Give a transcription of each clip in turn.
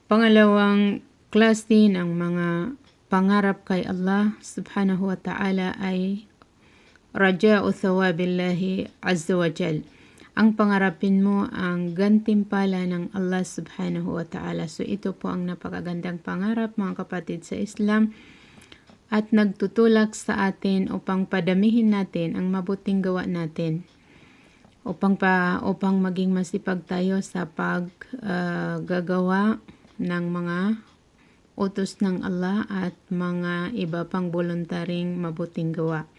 Pangalawang klase ng mga pangarap kay Allah subhanahu wa ta'ala ay raja'u thawabillahi azza wa jal. Ang pangarapin mo ang gantimpala ng Allah subhanahu wa ta'ala. So ito po ang napakagandang pangarap mga kapatid sa Islam at nagtutulak sa atin upang padamihin natin ang mabuting gawa natin. Upang maging masipag tayo sa paggagawa ng mga utos ng Allah at mga iba pang voluntaring mabuting gawa.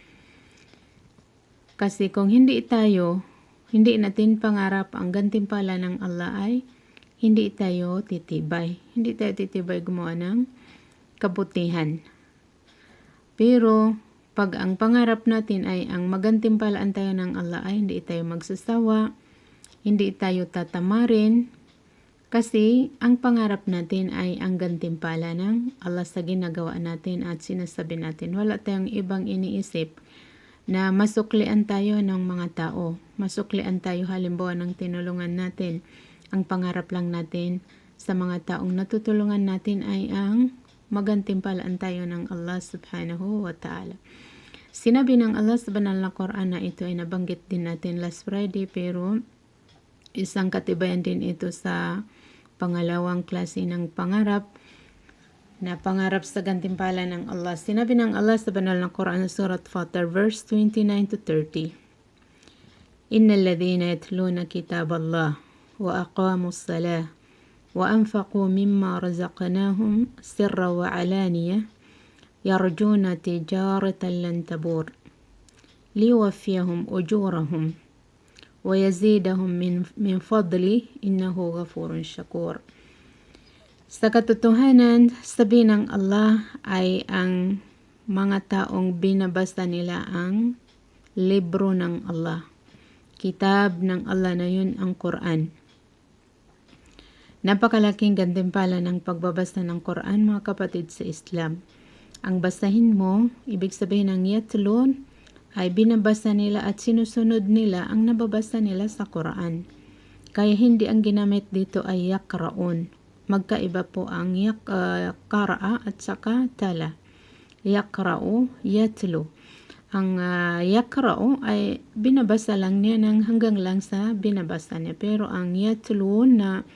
Kasi kung hindi natin pangarap ang gantimpala ng Allah ay hindi tayo titibay. Hindi tayo titibay gumawa ng kabutihan. Pero pag ang pangarap natin ay ang magantimpalaan tayo ng Allah ay hindi tayo magsasawa, hindi tayo tatamarin, kasi ang pangarap natin ay ang gantimpala ng Allah sa ginagawa natin at sinasabi natin. Wala tayong ibang iniisip na masuklian tayo ng mga tao. Masuklian tayo halimbawa ng tinulungan natin. Ang pangarap lang natin sa mga taong natutulungan natin ay ang magantimpalaan tayo ng Allah subhanahu wa ta'ala. Sinabi ng Allah sa banal na Quran na ito ay nabanggit din natin last Friday, pero isang katibayan din ito sa pangalawang klase ng pangarap na pangarap sa gantimpala ng Allah. Sinabi ng Allah sa banal na Quran sa Surat Fatir verse 29 to 30. Innal ladhina yatluna kitaballah wa aqamus salah wa anfaqu mimma razaqnahum sirra wa alaniyah yarjuna tijaratan lan tabur liwaffiyahum ujurahum wa yazidahum min fadli innahu ghafurun shakur. Sa katotohanan, sabi ng Allah ay ang mga taong binabasa nila ang libro ng Allah. Kitab ng Allah na yun ang Quran. Napakalaking gantimpala ng pagbabasa ng Quran mga kapatid sa Islam. Ang basahin mo, ibig sabihin ng yatlun, ay binabasa nila at sinusunod nila ang nababasa nila sa Quran. Kaya hindi ang ginamit dito ay yakraun. Magkaiba po ang qara'a at saka tala. Yakra'u, yatlu. Ang yakra'u ay binabasa lang niya ng hanggang lang sa binabasa niya. Pero ang yatlu na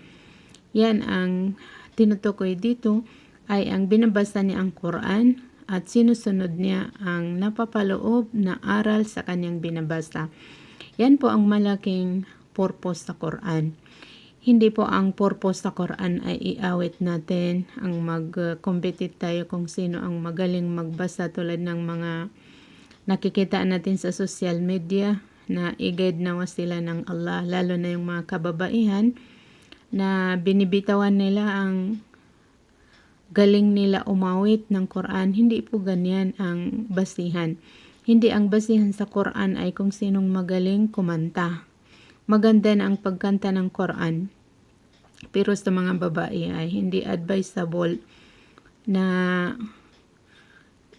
yan ang tinutukoy dito ay ang binabasa niya ang Quran at sinusunod niya ang napapaloob na aral sa kanyang binabasa. Yan po ang malaking purpose sa Quran. Hindi po ang purpose sa Quran ay iawit natin, ang mag-compete tayo kung sino ang magaling magbasa tulad ng mga nakikita natin sa social media na i-guide nawa sila ng Allah, lalo na yung mga kababaihan na binibitawan nila ang galing nila umawit ng Quran. Hindi po ganyan ang basihan. Hindi ang basihan sa Quran ay kung sinong magaling kumanta. Maganda na ang pagkanta ng Quran. Pero sa mga babae ay hindi advisable na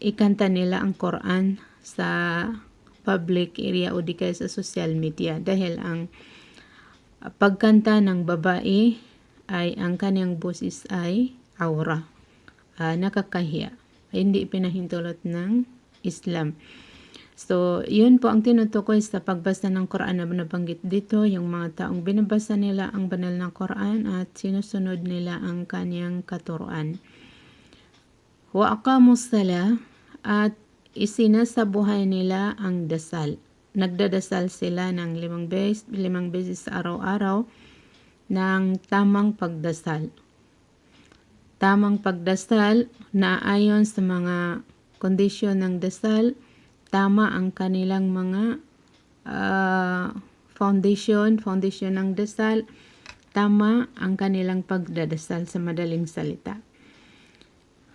ikanta nila ang Quran sa public area o di kaya sa social media. Dahil ang pagkanta ng babae ay ang kanyang boses ay aura. Nakakahiya. Hindi pinahintulot ng Islam. So, yun po ang tinutukoy sa pagbasa ng Quran na nabanggit dito, yung mga taong binabasa nila ang banal na Quran at sinusunod nila ang kanyang katuruan. Wa aqamus salah at isinasabuhay nila ang dasal. Nagdadasal sila ng 5 beses sa araw-araw ng tamang pagdasal. Tamang pagdasal na ayon sa mga kondisyon ng dasal, tama ang kanilang mga foundation ng dasal, tama ang kanilang pagdadasal sa madaling salita.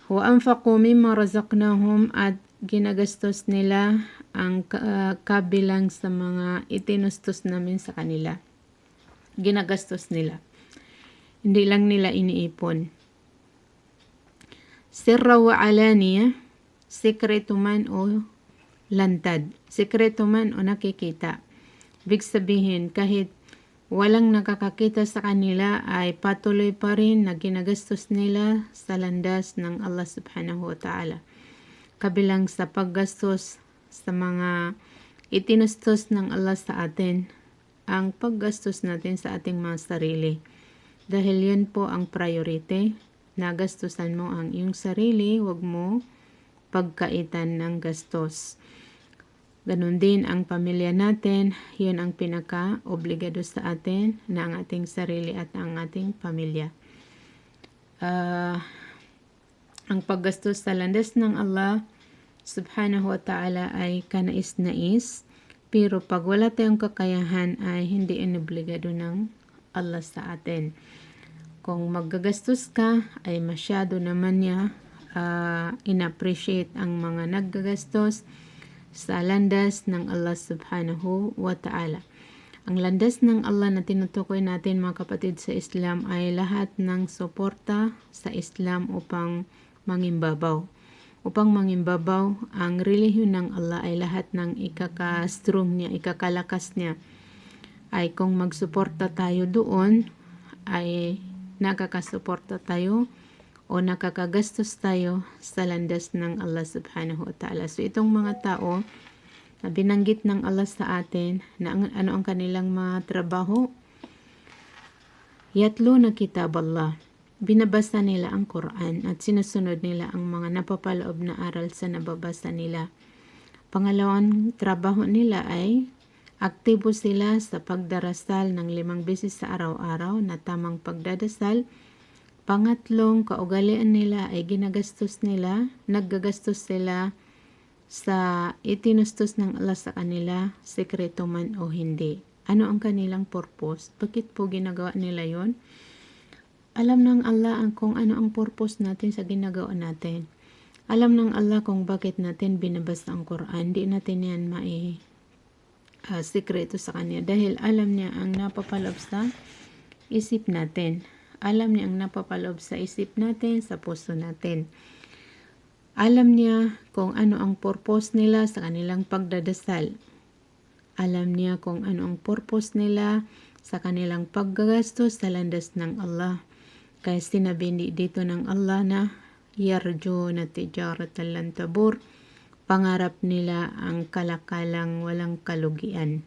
Wa anfaqu mimma razaqnahum at ginagastos nila ang kabilang sa mga itinustos namin sa kanila. Ginagastos nila. Hindi lang nila iniipon. Sirra wa alaniya, sekreto man o lantad. Sekreto man o nakikita. Ibig sabihin, kahit walang nakakakita sa kanila ay patuloy pa rin na ginagastos nila sa landas ng Allah subhanahu wa ta'ala. Kabilang sa paggastos sa mga itinustos ng Allah sa atin, ang paggastos natin sa ating mga sarili. Dahil yun po ang priority, nagastusan mo ang iyong sarili, wag mo pagkaitan ng gastos. Ganon din ang pamilya natin, yun ang pinaka-obligado sa atin na ang ating sarili at ang ating pamilya. Ang paggastos sa landas ng Allah subhanahu wa ta'ala ay kanais-nais, pero pag wala tayong kakayahan ay hindi inobligado ng Allah sa atin. Kung maggagastos ka ay masyado naman niya in-appreciate ang mga naggagastos sa landas ng Allah subhanahu wa ta'ala. Ang landas ng Allah na tinutukoy natin mga kapatid sa Islam ay lahat ng suporta sa Islam upang mangimbabaw. Upang mangimbabaw, ang relihiyon ng Allah ay lahat ng ikaka-strong niya, ikakalakas niya. Ay kung magsuporta tayo doon, ay nakakasuporta tayo o nakakagastos tayo sa landas ng Allah subhanahu wa ta'ala. So itong mga tao na binanggit ng Allah sa atin na ano ang kanilang mga trabaho, yatlo na kitab Allah. Binabasa nila ang Quran at sinusunod nila ang mga napapaloob na aral sa nababasa nila. Pangalawang trabaho nila ay aktibo sila sa pagdarasal ng 5 beses sa araw-araw na tamang pagdadasal. Pangatlong kaugalian nila ay naggagastos sila sa itinustos ng Allah sa kanila, sekreto man o hindi. Ano ang kanilang purpose? Bakit po ginagawa nila yon? Alam ng Allah kung ano ang purpose natin sa ginagawa natin. Alam ng Allah kung bakit natin binabasa ang Quran. Di natin yan sekreto sa kanya. Dahil alam niya ang napapaloob sa isip natin. Alam niya ang napapaloob sa isip natin, sa puso natin. Alam niya kung ano ang purpose nila sa kanilang pagdadasal. Alam niya kung ano ang purpose nila sa kanilang paggagastos sa landas ng Allah. Kaya sinabi dito ng Allah na yarjuna tijaratan lan tabur, pangarap nila ang kalakalang walang kalugian.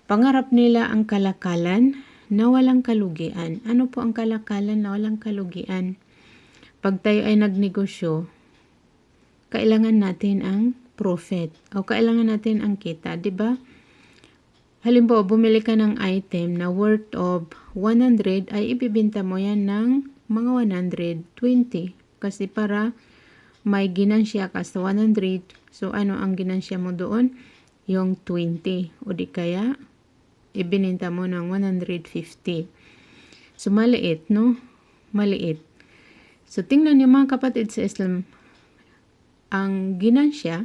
Pangarap nila ang kalakalan na walang kalugian. Ano po ang kalakalan na walang kalugian? Pag tayo ay nagnegosyo, kailangan natin ang profit o kailangan natin ang kita, di ba? Halimbawa, bumili ka ng item na worth of 100 ay ibibenta mo yan ng mga 120 kasi para may ginansya ka sa 100. So ano ang ginansya mo doon? Yung 20 o di kaya ibininta mo ng 150. So maliit, no? Maliit. So tingnan niyo mga kapatid sa Islam, ang ginansya,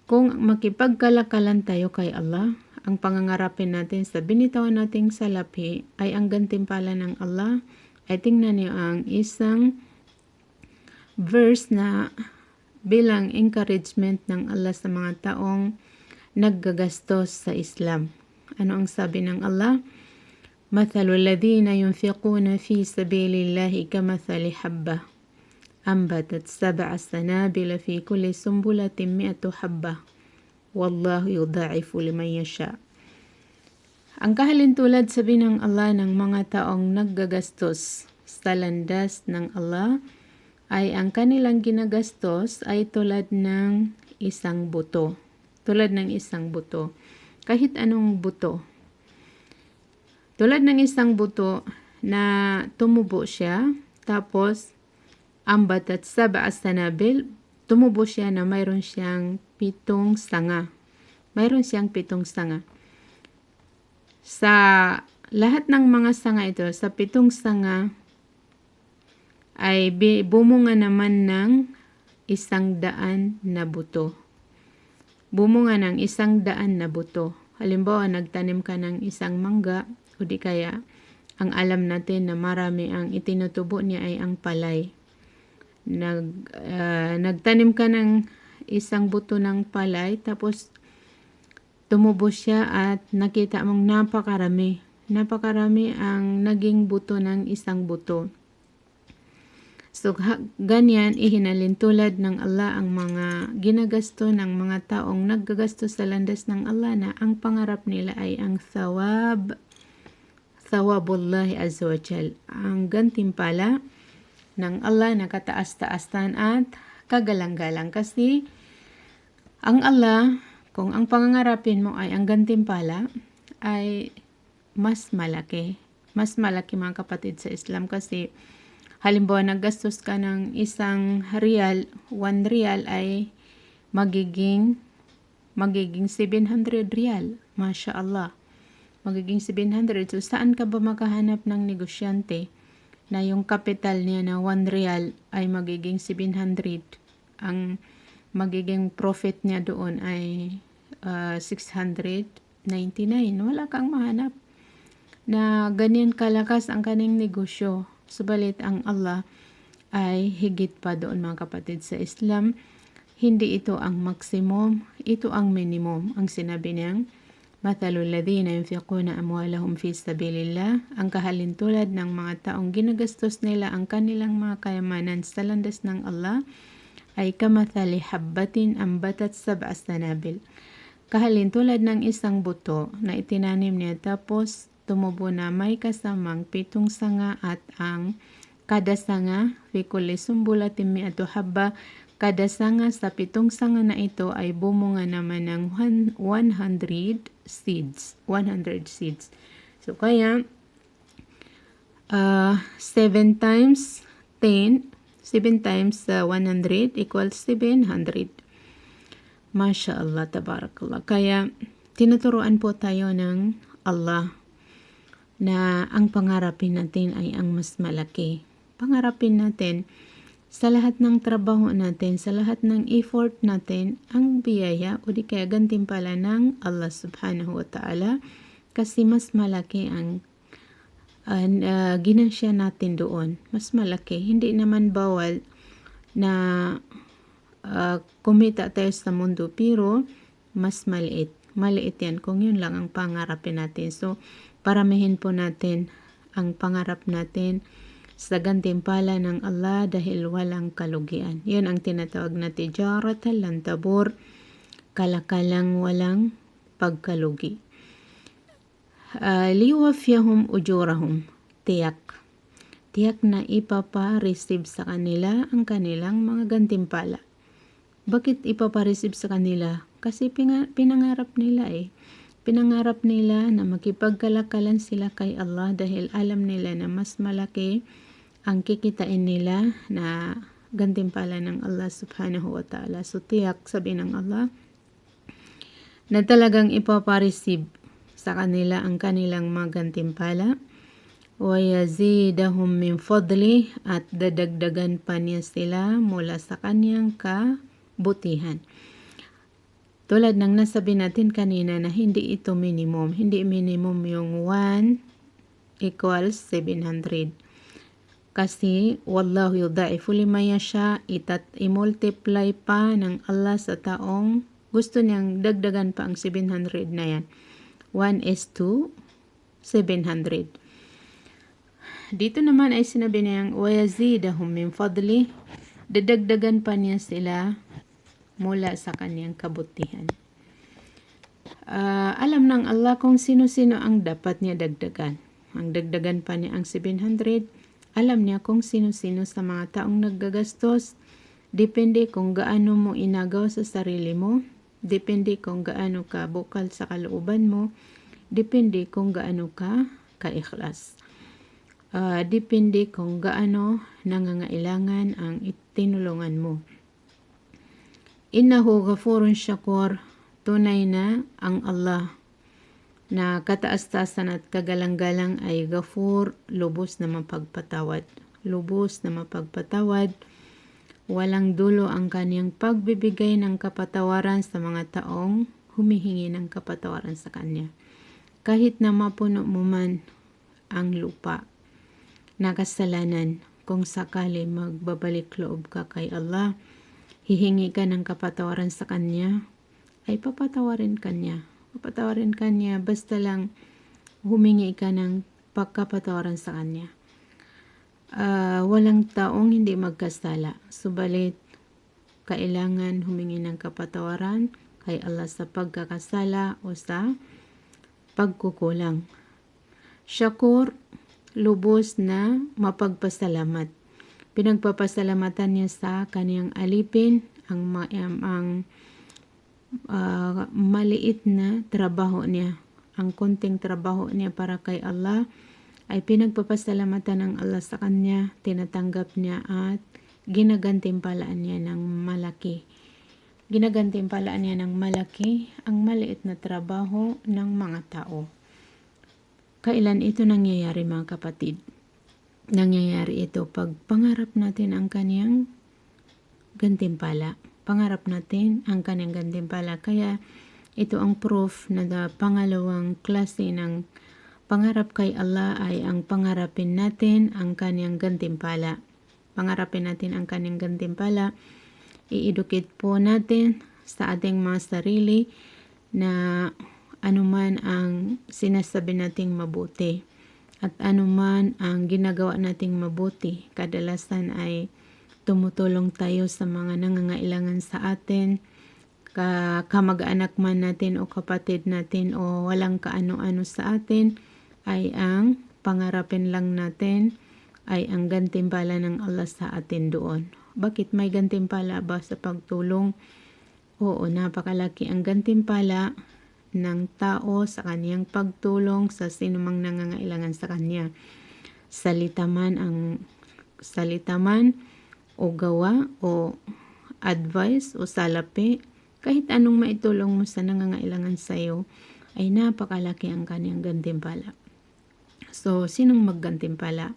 kung makipagkalakalan tayo kay Allah, ang pangangarapin natin sa binitawan nating salapi ay ang gantimpala ng Allah, ay tingnan niyo ang isang verse na bilang encouragement ng Allah sa mga taong naggagastos sa Islam. Ano ang sabi ng Allah? Mathalul ladhina yunfiquna fi sabilillahi kamathali habba ambatat 7 sanabila fi kulli sumbulatin 100 habba wallahu yudha'ifu liman yasha. Ang kahalintulad sabi ng Allah ng mga taong naggagastos sa landas ng Allah ay ang kanilang ginagastos ay tulad ng isang buto. Tulad ng isang buto. Kahit anong buto. Tulad ng isang buto na tumubo siya, tapos ambat at 7 sanabil, tumubo siya na mayroon siyang 7 sanga. Mayroon siyang 7 sanga. Sa lahat ng mga sanga ito, sa 7 sanga, ay bumunga naman ng 100 na buto. Bumunga ng 100 na buto. Halimbawa, nagtanim ka ng isang mangga, o di kaya, ang alam natin na marami ang itinutubo niya ay ang palay. Nagtanim ka ng isang buto ng palay, tapos tumubo siya at nakita mong napakarami. Napakarami ang naging buto ng isang buto. So, ganyan, ihinalin tulad ng Allah ang mga ginagasto ng mga taong naggagasto sa landas ng Allah na ang pangarap nila ay ang thawabullahi azza wa jal, ang gantimpala ng Allah na kataas-taasan at kagalang-galang. Kasi ang Allah, kung ang pangangarapin mo ay ang gantimpala, ay mas malaki. Mas malaki mga kapatid sa Islam kasi halimbawa, naggastos ka ng isang real, 1 real ay magiging 700 real. Masya Allah. Magiging 700. So, saan ka ba makahanap ng negosyante na yung capital niya na 1 real ay magiging 700? Ang magiging profit niya doon ay 699. Wala kang mahanap na ganyan kalakas ang kaning negosyo. Subalit ang Allah ay higit pa doon mga kapatid sa Islam. Hindi ito ang maximum, ito ang minimum. Ang sinabi niyang, Mathalul ladhina yunfiquna amwalahum fi sabilillah, ang kahalintulad ng mga taong ginagastos nila ang kanilang mga kayamanan sa landas ng Allah ay kamathali habbatin ambatat sab'a sanabil. Kahalintulad ng isang buto na itinanim niya tapos tumubo na may kasamang 7 sanga at ang kada sanga, fi kulli sumbulatin mi'atu habba, kada sanga sa 7 sanga na ito ay bumunga naman ng 100 seeds. 100 seeds. So kaya 7 times 10, 7 times 100 equals 700. Masya Allah, tabarakallah. Kaya tinuturuan po tayo ng Allah na ang pangarapin natin ay ang mas malaki. Pangarapin natin sa lahat ng trabaho natin, sa lahat ng effort natin, ang biyaya o di kaya gantimpala ng Allah subhanahu wa ta'ala kasi mas malaki ang ginansya natin doon. Mas malaki. Hindi naman bawal na kumita tayo sa mundo pero mas maliit. Maliit yan kung yun lang ang pangarapin natin. So, paramihin po natin ang pangarap natin sa gantimpala ng Allah dahil walang kalugian. Yun ang tinatawag na tijaratan lan tabur, kalakalang walang pagkalugi. Liwafyahum ujurahum, tiyak. Tiyak na ipapa-receive sa kanila ang kanilang mga gantimpala. Bakit ipapa-receive sa kanila? Kasi pinangarap nila Pinangarap nila na makipagkalakalan sila kay Allah dahil alam nila na mas malaki ang kikitain nila na gantimpala ng Allah subhanahu wa ta'ala. So tiyak sabi ng Allah na talagang ipapareceive sa kanila ang kanilang mga gantimpala. Wa yazidahum min fadli, at dadagdagan pa niya sila mula sa kanyang kabutihan. Tulad ng nasabi natin kanina na hindi ito minimum. Hindi minimum yung 1 equals 700. Kasi wallahu yudha'ifu liman yasha, i-multiply pa ng Allah sa taong gusto niyang dagdagan pa ang 700 na yan. 1 is to 700. Dito naman ay sinabi niyang wa yazidahum min fadli, dadagdagan pa niya sila mula sa kanyang kabutihan. Alam ng Allah kung sino-sino ang dapat niya dagdagan. Ang dagdagan pa niya ang 700. Alam niya kung sino-sino sa mga taong naggagastos. Depende kung gaano mo inagaw sa sarili mo. Depende kung gaano ka bukal sa kalooban mo. Depende kung gaano ka ka-ikhlas. Depende kung gaano nangangailangan ang itinulungan mo. Innahu ghafurun syakur, tunay na ang Allah na kataas-taasan at kagalang-galang ay ghafur, lubos na mapagpatawad. Lubos na mapagpatawad. Walang dulo ang kaniyang pagbibigay ng kapatawaran sa mga taong humihingi ng kapatawaran sa kanya. Kahit na mapuno mo man ang lupa na kasalanan, kung sakali magbabalik loob ka kay Allah, hihingi ka ng kapatawaran sa kanya, ay papatawarin kanya. Papatawarin ka niya, basta lang humingi ka ng pagkapatawaran sa kanya. Walang taong hindi magkasala, subalit kailangan humingi ng kapatawaran kay Allah sa pagkakasala o sa pagkukulang. Shakur, lubos na mapagpasalamat. Pinagpapasalamatan niya sa kaniyang alipin ang maliit na trabaho niya. Ang konting trabaho niya para kay Allah ay pinagpapasalamatan ng Allah sa kanya, tinatanggap niya at ginagantimpalaan niya ng malaki. Ginagantimpalaan niya ng malaki ang maliit na trabaho ng mga tao. Kailan ito nangyayari mga kapatid? Nangyayari ito pag pangarap natin ang kaniyang gantimpala. Pangarap natin ang kaniyang gantimpala. Kaya ito ang proof na pangalawang klase ng pangarap kay Allah ay ang pangarapin natin ang kaniyang gantimpala. Pangarapin natin ang kaniyang gantimpala. I-educate po natin sa ating mga sarili na anuman ang sinasabi nating mabuti at anuman ang ginagawa nating mabuti, kadalasan ay tumutulong tayo sa mga nangangailangan sa atin, kamag-anak man natin o kapatid natin o walang kaano-ano sa atin, ay ang pangarapin lang natin ay ang gantimpala ng Allah sa atin doon. Bakit may gantimpala ba sa pagtulong? Oo, napakalaki ang gantimpala ng tao sa kaniyang pagtulong sa sinumang nangangailangan sa kanya. Salita man o gawa o advice o salapi, kahit anong maitulong mo sa nangangailangan sa iyo, ay napakalaki ang kaniyang gantimpala. So, sinong maggantimpala?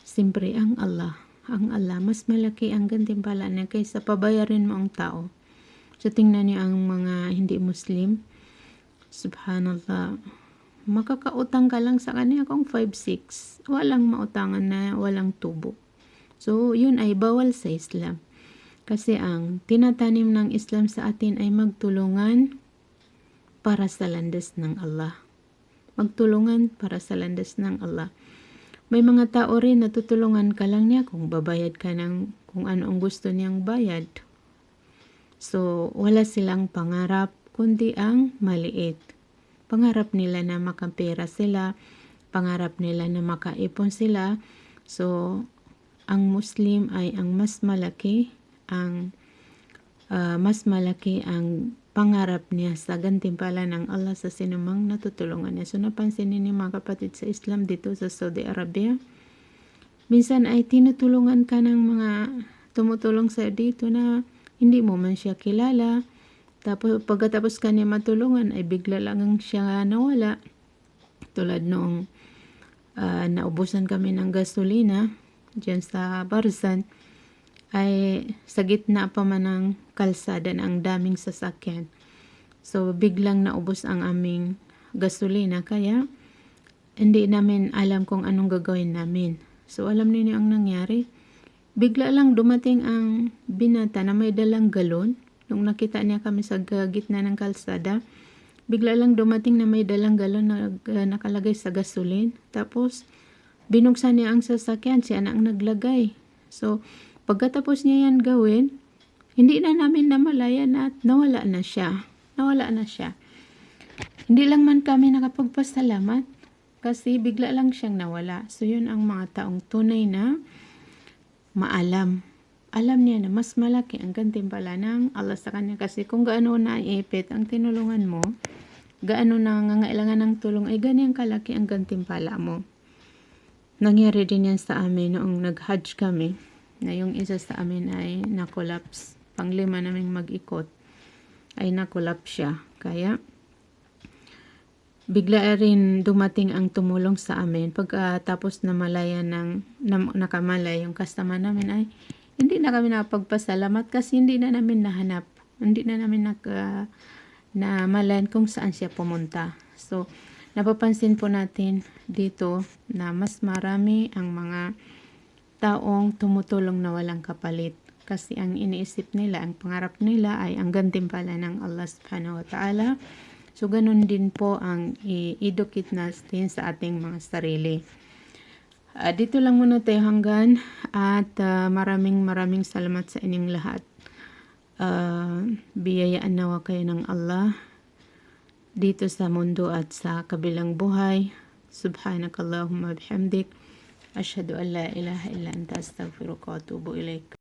Siyempre ang Allah. Ang Allah, mas malaki ang gantimpala niya kaysa pabayarin mo ang tao. So, tingnan niyo ang mga hindi Muslim. Subhanallah. Makakautang ka lang sa kanya kung 5-6. Walang mautangan na walang tubo. So, yun ay bawal sa Islam. Kasi ang tinatanim ng Islam sa atin ay magtulungan para sa landas ng Allah. Magtulungan para sa landas ng Allah. May mga tao rin na tutulungan ka lang niya kung babayad ka ng kung ano ang gusto niyang bayad. So, wala silang pangarap kundi ang maliit. Pangarap nila na makapera sila, pangarap nila na makaipon sila. So, ang Muslim ay ang mas malaki ang pangarap niya sa gantimpala ng Allah sa sinumang natutulungan niya. So, napansin niyo mga kapatid sa Islam dito sa Saudi Arabia, minsan ay tinutulungan ka ng mga tumutulong sa dito na hindi mo man siya kilala. Tapos pagkatapos kanya matulungan ay bigla lang siya nawala. Tulad noong naubusan kami ng gasolina diyan sa Barzan, ay sa gitna pa man ng kalsada na ang daming sasakyan. So biglang naubos ang aming gasolina kaya hindi namin alam kung anong gagawin namin. So alam niyo ang nangyari? Bigla lang dumating ang binata na may dalang galon. Nung nakita niya kami sa gitna ng kalsada, bigla lang dumating na may dalang galon na nakalagay sa gasolin. Tapos, binuksan niya ang sasakyan, siya na ang naglagay. So, pagkatapos niya yan gawin, hindi na namin namalayan at nawala na siya. Hindi lang man kami nakapagpasalamat kasi bigla lang siyang nawala. So, yun ang mga taong tunay na maalam. Alam niya na mas malaki ang gantimpala ng Allah sa kanya kasi kung gaano naiipit ang tinulungan mo, gaano nangangailangan ng tulong, ay ganyan kalaki ang gantimpala mo. Nangyari din yan sa amin noong nag-Hajj kami, na yung isa sa amin ay na-collapse. Panglima naming mag-ikot ay na-collapse siya. Kaya bigla rin dumating ang tumulong sa amin. Pagkatapos nakamalay yung customer namin ay hindi na kami nakapagpasalamat kasi hindi na namin nahanap. Hindi na namin namalayan kung saan siya pumunta. So, napapansin po natin dito na mas marami ang mga taong tumutulong na walang kapalit. Kasi ang iniisip nila, ang pangarap nila ay ang gantimpala ng Allah subhanahu wa ta'ala So, ganun din po ang i-educate natin sa ating mga sarili. Dito lang muna tayo hanggan at maraming salamat sa inyong lahat. Biyayaan nawa kayo ng Allah dito sa mundo at sa kabilang buhay. Subhanakallahumma bihamdik. Asyhadu an la ilaha illa anta astaghfiruka wa atubu ilaik.